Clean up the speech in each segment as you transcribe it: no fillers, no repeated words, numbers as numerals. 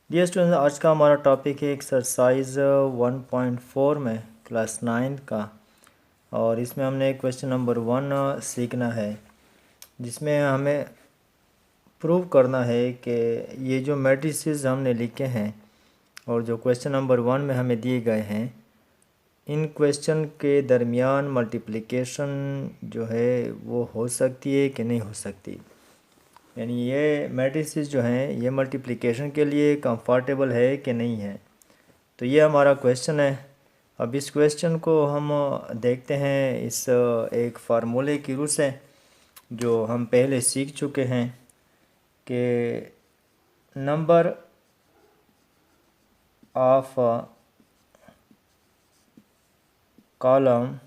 Dear students, आज का हमारा टॉपिक है एक्सरसाइज 1.4 में क्लास 9 का। और इसमें हमने क्वेश्चन नंबर 1 सीखना है, जिसमें हमें प्रूव करना है कि ये जो मैट्रिसेस हमने लिखे हैं और जो क्वेश्चन नंबर 1 में हमें दिए गए हैं, इन क्वेश्चन के दरमियान मल्टीप्लिकेशन जो है वो हो सकती है कि नहीं हो सकती। यानी ये मैट्रिसेस जो हैं ये मल्टीप्लिकेशन के लिए कंफर्टेबल है कि नहीं है। तो ये हमारा क्वेश्चन है। अब इस क्वेश्चन को हम देखते हैं इस एक फार्मूले की रूप से, जो हम पहले सीख चुके हैं कि number of column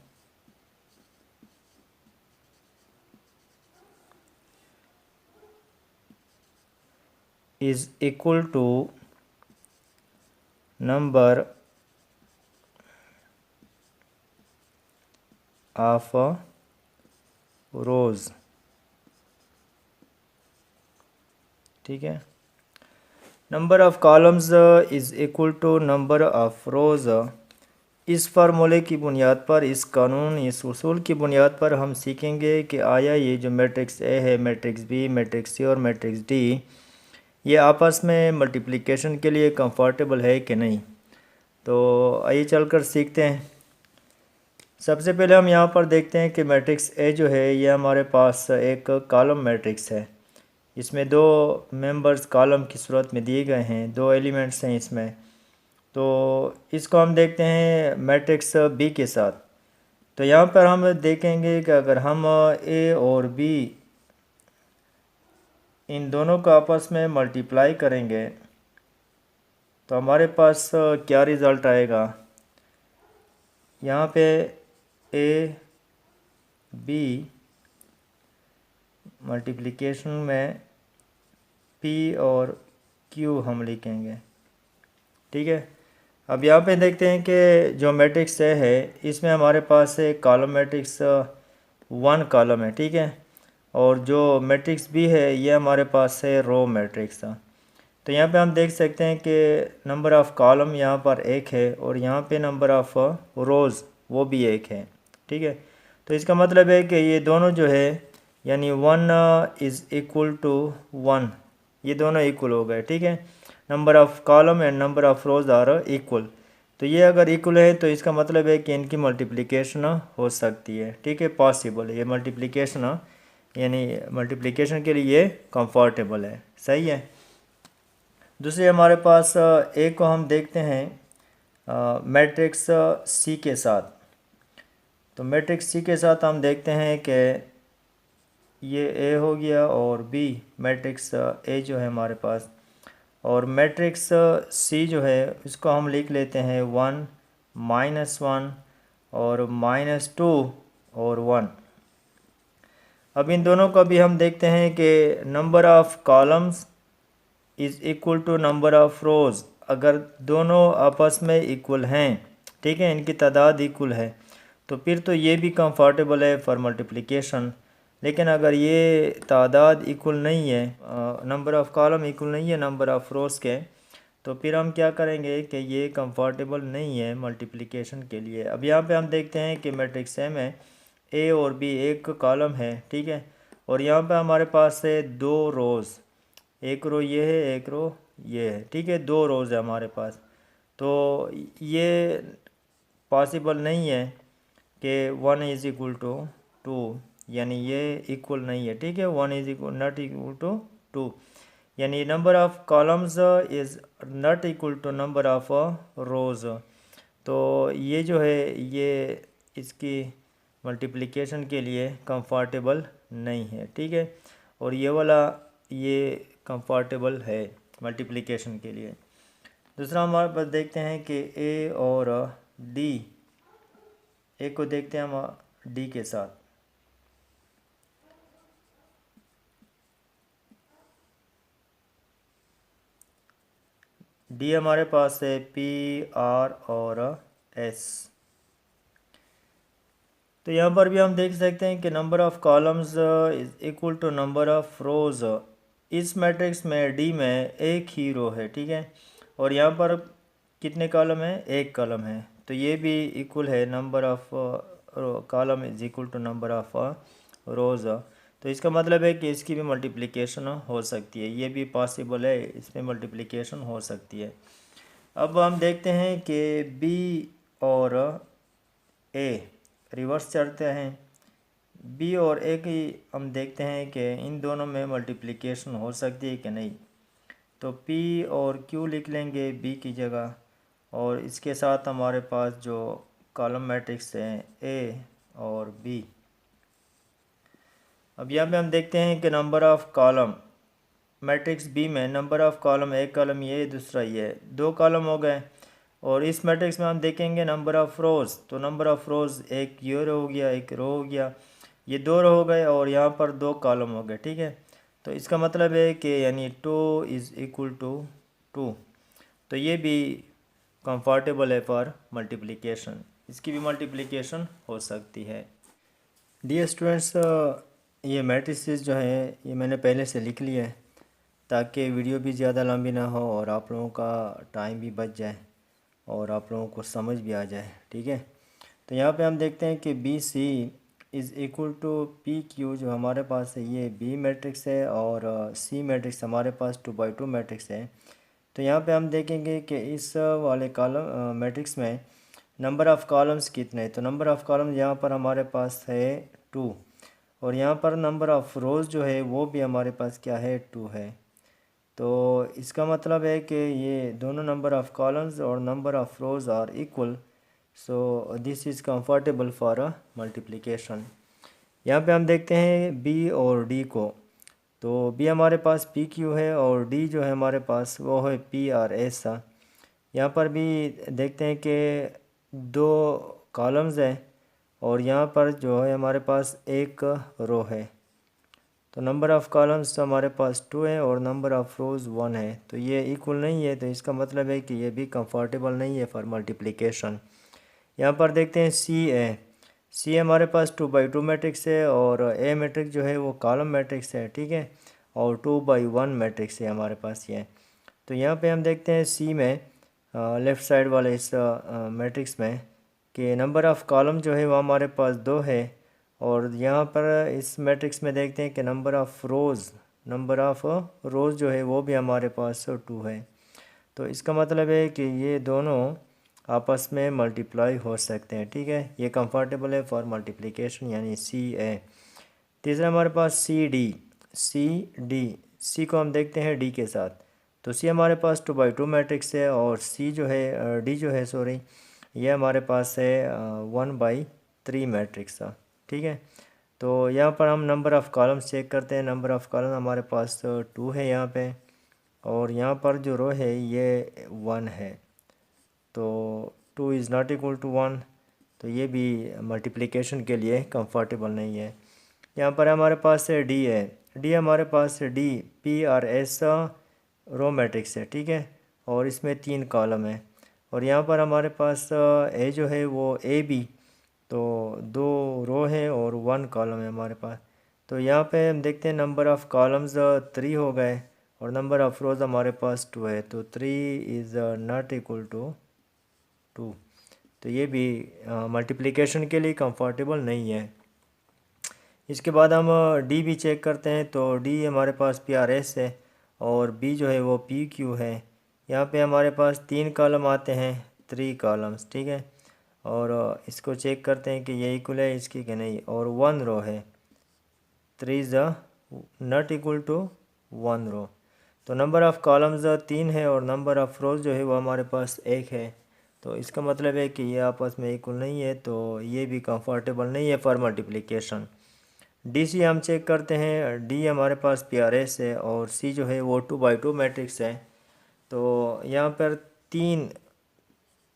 is equal to number of rows. ठीक है, number of columns is equal to number of rows. इस फार्मूले की बुनियाद पर, इस कानून, इस उसूल की बुनियाद पर हम सीखेंगे कि आया ये जो मैट्रिक्स ए है, मैट्रिक्स बी, मैट्रिक्स सी और मैट्रिक्स डी, ये आपस में मल्टीप्लिकेशन के लिए कंफर्टेबल है कि नहीं। तो आइए चलकर सीखते हैं। सबसे पहले हम यहाँ पर देखते हैं कि मैट्रिक्स ए जो है ये हमारे पास एक कॉलम मैट्रिक्स है। इसमें दो मेंबर्स कॉलम की सूरत में दिए गए हैं, दो एलिमेंट्स हैं इसमें। तो इसको हम देखते हैं मैट्रिक्स बी के साथ। तो यहाँ पर हम देखेंगे कि अगर हम ए और बी इन दोनों को आपस में मल्टीप्लाई करेंगे तो हमारे पास क्या रिज़ल्ट आएगा। यहाँ पे ए बी मल्टीप्लिकेशन में पी और क्यू हम लिखेंगे। ठीक है, अब यहाँ पे देखते हैं कि जो मैट्रिक्स ए है इसमें हमारे पास एक कॉलम मैट्रिक्स 1 कॉलम है। ठीक है, और जो मैट्रिक्स बी है ये हमारे पास है रो मैट्रिक्स। तो यहाँ पे हम देख सकते हैं कि नंबर ऑफ़ कॉलम यहाँ पर एक है और यहाँ पे नंबर ऑफ़ रोज़ वो भी एक है। ठीक है, तो इसका मतलब है कि ये दोनों जो है यानी 1 इज़ इक्वल टू 1, ये दोनों इक्वल हो गए। ठीक है, number of column and number of rows are equal. तो ये अगर इक्वल है तो इसका मतलब है कि इनकी मल्टीप्लिकेशन हो सकती है। ठीक है, पॉसिबल है ये मल्टीप्लिकेशन, यानी मल्टीप्लिकेशन के लिए ये कंफर्टेबल है। सही है। दूसरे हमारे पास ए को हम देखते हैं मैट्रिक्स सी के साथ। तो मैट्रिक्स सी के साथ हम देखते हैं कि ये ए हो गया और बी मैट्रिक्स ए जो है हमारे पास, और मैट्रिक्स सी जो है इसको हम लिख लेते हैं 1 -1 और -2 और 1। अब इन दोनों का भी हम देखते हैं कि number of columns is equal to number of rows. अगर दोनों आपस में इक्वल हैं, ठीक है, इनकी तादाद इक्वल है, तो फिर तो ये भी कंफर्टेबल है फॉर मल्टीप्लिकेशन। लेकिन अगर ये तादाद इक्वल नहीं है, नंबर ऑफ़ कॉलम इक्वल नहीं है नंबर ऑफ़ रोज़ के, तो फिर हम क्या करेंगे कि ये कंफर्टेबल नहीं है मल्टीप्लिकेशन के लिए। अब यहाँ पे हम देखते हैं कि मैट्रिक्स ए में ए और बी एक कॉलम है। ठीक है, और यहाँ पे हमारे पास है दो रोज़, एक रो ये है, एक रो ये है। ठीक है, दो रोज़ है हमारे पास। तो ये पॉसिबल नहीं है कि 1 इज़ इक्वल टू 2, यानी ये इक्वल नहीं है। ठीक है, 1 is equal not equal to 2, यानी number of columns is not equal to number of rows. तो ये जो है ये इसकी मल्टीप्लिकेशन के लिए कंफर्टेबल नहीं है। ठीक है, और ये वाला ये कंफर्टेबल है मल्टीप्लिकेशन के लिए। दूसरा हमारे पास देखते हैं कि ए और डी, ए को देखते हैं हम डी के साथ। डी हमारे पास है पी आर और एस। तो यहाँ पर भी हम देख सकते हैं कि number of columns is equal to number of rows इस मैट्रिक्स में डी में एक ही रो है, ठीक है, और यहाँ पर कितने कॉलम है, एक कॉलम है, तो ये भी इक्वल है number of column is equal to number of rows. तो इसका मतलब है कि इसकी भी मल्टीप्लिकेशन हो सकती है, ये भी पॉसिबल है, इसमें मल्टीप्लिकेशन हो सकती है। अब हम देखते हैं कि बी और ए रिवर्स चलते हैं, बी और ए की हम देखते हैं कि इन दोनों में मल्टीप्लिकेशन हो सकती है कि नहीं। तो पी और क्यू लिख लेंगे बी की जगह, और इसके साथ हमारे पास जो कॉलम मैट्रिक्स हैं ए और बी। अब यहाँ पे हम देखते हैं कि number of column matrix B में नंबर ऑफ़ कॉलम, एक कॉलम ये दूसरा ये, दो कॉलम हो गए। और इस मैट्रिक्स में हम देखेंगे नंबर ऑफ़ रोज़, तो नंबर ऑफ़ रोज़ एक ये रो हो गया, एक रो हो गया, ये दो रो हो गए, और यहाँ पर दो कॉलम हो गए, ठीक है। तो इसका मतलब है कि यानी 2 इज़ इक्वल टू 2। तो ये भी कंफर्टेबल है फॉर मल्टीप्लिकेशन, इसकी भी मल्टीप्लिकेशन हो सकती है। डियर स्टूडेंट्स, ये मैट्रिसेस जो है ये मैंने पहले से लिख लिया है ताकि वीडियो भी ज़्यादा लंबी ना हो और आप लोगों का टाइम भी बच जाए और आप लोगों को समझ भी आ जाए, ठीक है। तो यहाँ पे हम देखते हैं कि B C is equal to P Q, जो हमारे पास है ये बी मैट्रिक्स है, और सी मैट्रिक्स हमारे पास 2/2 मैट्रिक्स है। तो यहाँ पे हम देखेंगे कि इस वाले कॉलम मैट्रिक्स में नंबर ऑफ़ कॉलम्स कितने हैं। तो नंबर ऑफ़ कॉलम्स यहाँ पर हमारे पास है 2, और यहाँ पर नंबर ऑफ़ रोज़ जो है वो भी हमारे पास क्या है, 2 है। तो इसका मतलब है कि ये दोनों नंबर ऑफ़ कॉलम्स और number of rows are equal, so this is comfortable for a multiplication. यहाँ पे हम देखते हैं बी और डी को, तो बी हमारे पास पी क्यू है और डी जो है हमारे पास वो है पी आर एस। यहाँ पर भी देखते हैं कि दो कॉलम्स हैं और यहाँ पर जो है हमारे पास एक रो है। तो नंबर ऑफ़ कॉलम्स हमारे पास 2 है और नंबर ऑफ़ रोज़ 1 है, तो ये इक्वल नहीं है, तो इसका मतलब है कि ये भी कंफर्टेबल नहीं है फॉर मल्टीप्लिकेशन। यहाँ पर देखते हैं सी हमारे पास 2/2 मैट्रिक्स है, और ए मैट्रिक्स जो है वो कॉलम मैट्रिक्स है, ठीक है, और 2/1 मैट्रिक्स है हमारे पास ये। तो यहाँ पे हम देखते हैं सी में लेफ़्ट साइड वाले इस मैट्रिक्स में कि नंबर ऑफ़ कॉलम जो है वो हमारे पास 2 है, और यहाँ पर इस मैट्रिक्स में देखते हैं कि नंबर ऑफ़ रोज़ जो है वो भी हमारे पास 2 है। तो इसका मतलब है कि ये दोनों आपस में मल्टीप्लाई हो सकते हैं, ठीक है, ये कंफर्टेबल है फॉर मल्टीप्लिकेशन, यानी सी ए। तीसरा हमारे पास सी को हम देखते हैं डी के साथ, तो सी हमारे पास 2/2 मैट्रिक्स है, और डी जो है सॉरी, ये हमारे पास है 1/3 मैट्रिक्स था, ठीक है। तो यहाँ पर हम नंबर ऑफ़ कॉलम्स चेक करते हैं, नंबर ऑफ़ कॉलम हमारे पास 2 है यहाँ पे, और यहाँ पर जो रो है ये 1 है, तो 2 इज़ नॉट इक्वल टू 1, तो ये भी मल्टीप्लिकेशन के लिए कंफर्टेबल नहीं है। यहाँ पर हमारे पास है डी हमारे पास है D P R S row matrix है, ठीक है, और इसमें 3 कॉलम है, और यहाँ पर हमारे पास ए जो है वो ए बी, तो 2 रो है और 1 कॉलम है हमारे पास। तो यहाँ पे हम देखते हैं नंबर ऑफ़ कॉलम्स 3 हो गए और नंबर ऑफ़ रोज़ हमारे पास 2 है, तो 3 इज़ नॉट इक्वल टू 2, तो ये भी मल्टीप्लिकेशन के लिए कंफर्टेबल नहीं है। इसके बाद हम डी भी चेक करते हैं, तो डी हमारे पास पी आर एस है और बी जो है वो पी क्यू है। यहाँ पे हमारे पास 3 कॉलम आते हैं, 3 कॉलम्स, ठीक है, और इसको चेक करते हैं कि ये इक्वल है इसकी कि नहीं, और 1 रो है, 3 इज़ नॉट इक्वल टू 1 रो। तो नंबर ऑफ़ कॉलम्स 3 है और नंबर ऑफ़ रोज़ जो है वो हमारे पास 1 है, तो इसका मतलब है कि ये आपस में इक्वल नहीं है, तो ये भी कंफर्टेबल नहीं है फॉर मल्टीप्लिकेशन। डी सी हम चेक करते हैं, डी हमारे पास पी आर एस है और सी जो है वो 2/2 मैट्रिक्स है। तो यहाँ पर 3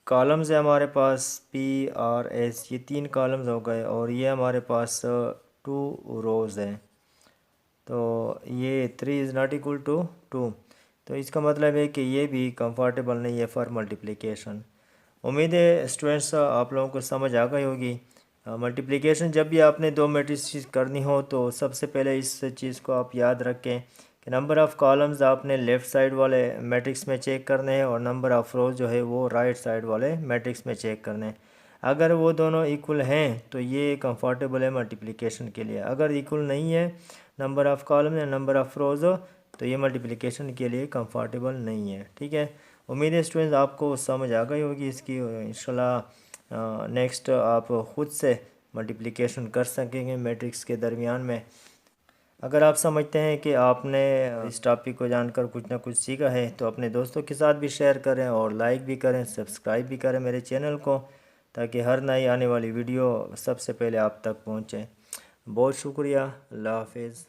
कॉलम्स है हमारे पास, पी आर एस, ये 3 कॉलम्स हो गए, और ये हमारे पास 2 रोज़ हैं, तो ये 3 इज़ नॉट इक्वल टू 2, तो इसका मतलब है कि ये भी कंफर्टेबल नहीं है फॉर मल्टीप्लिकेशन। उम्मीद है स्टूडेंट्स आप लोगों को समझ आ गई होगी। मल्टीप्लिकेशन जब भी आपने 2 मैट्रिसेस करनी हो तो सबसे पहले इस चीज़ को आप याद रखें कि नंबर ऑफ़ कॉलम्स आपने लेफ़्ट साइड वाले मैट्रिक्स में चेक करने हैं और नंबर ऑफ़ रोज़ जो है वो राइट साइड वाले मैट्रिक्स में चेक करने हैं। अगर वो दोनों इक्वल हैं तो ये कंफर्टेबल है मल्टीप्लिकेशन के लिए। अगर इक्वल नहीं है नंबर ऑफ़ कॉलम या नंबर ऑफ़ रोज़ तो ये मल्टीप्लिकेशन के लिए कंफर्टेबल नहीं है। ठीक है, उम्मीद है स्टूडेंट्स आपको समझ आ गई होगी इसकी। इंशाल्लाह नेक्स्ट आप ख़ुद से मल्टीप्लिकेशन कर सकेंगे मैट्रिक्स के दरमियान में। अगर आप समझते हैं कि आपने इस टॉपिक को जानकर कुछ ना कुछ सीखा है तो अपने दोस्तों के साथ भी शेयर करें और लाइक भी करें, सब्सक्राइब भी करें मेरे चैनल को, ताकि हर नई आने वाली वीडियो सबसे पहले आप तक पहुंचे। बहुत शुक्रिया, अल्लाह हाफिज़।